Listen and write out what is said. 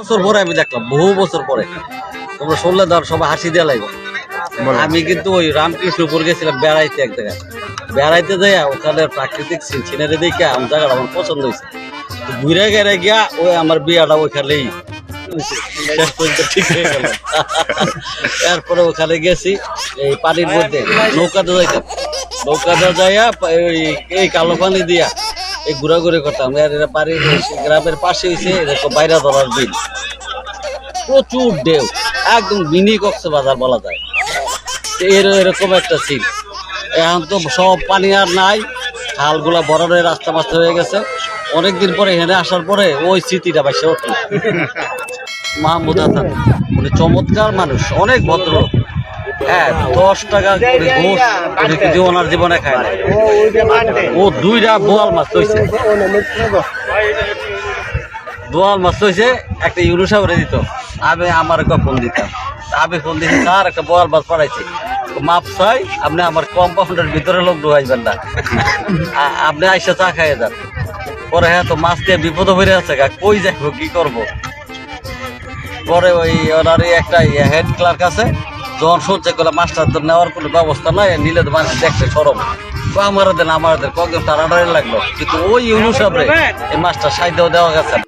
বছর পরে আমি দেখলাম, বহু বছর পরে। তোমরা শুনলে ধর সবাই হাসি দিয়ে লাগবে। আমি কিন্তু ওই রামকৃষ্ণপুর গেছিলাম বেড়াইতে, এক জায়গায় বেড়াইতে যাই, ওখানে প্রাকৃতিক সিনারি দেখে আমার জায়গাটা আমার পছন্দ হয়েছে। ঘুরে গেড়ে গিয়া ওই আমার বিয়াটা ওইখানেই শেষ পর্যন্ত ঠিক হয়ে গেল। এরপরে ওখানে গেছি, এই পানির মধ্যে নৌকাতে যাইতাম, নৌকাতে যাইয়া এই কালো পানি দিয়া এই ঘোরাঘুরি করতাম। বাড়ির গ্রামের পাশে হয়েছে এরকম বাইরে ধরার বিল, প্রচুর ঢেউ, একদম মিনি কক্সবাজার বলা যায়। এরকম একটা সিন। এখন তো সব পানি আর নাই, খালগুলা বড়দের রাস্তা মাস্তা হয়ে গেছে। অনেকদিন পরে এখানে আসার পরে ওই স্মৃতিটা বাইসে উঠল। মাহমুদ হাসান উনি চমৎকার মানুষ, অনেক ভদ্র। হ্যাঁ, 10 টাকা করে ঘুষ উনি কিন্তু ওনার জীবনে খায় না। ও 2টা বোয়াল মাছ হয়েছে, বোয়াল মাছ হয়েছে, একটা ইউরো সাগরে দিত। আমি আমার ফোন দিতাম, আমি ফোন দিচ্ছি, স্যার একটা বোয়াল মাছ পাঠাইছি, মাপ চাই, আপনি আমার কম্পাউন্ডের ভিতরে লোক ঢুকাইবেন না, আপনি আইসা চা খাইয়ে যান। পরে হ্যাঁ তো মাছ দিয়ে বিপদ হয়ে আছে, কই যাইব, কি করব। পরে ওই ওনার একটা হেড ক্লার্ক আছে, যখন শুনছে করলে মাছটা তো নেওয়ার কোনো ব্যবস্থা নাই, নিলে তো মানুষ দেখছে সরব, আমার দেন কয়েকজন টানাটানি লাগলো, কিন্তু ওই অনুসারে এই মাছটা সাইডেও দেওয়া গেছে।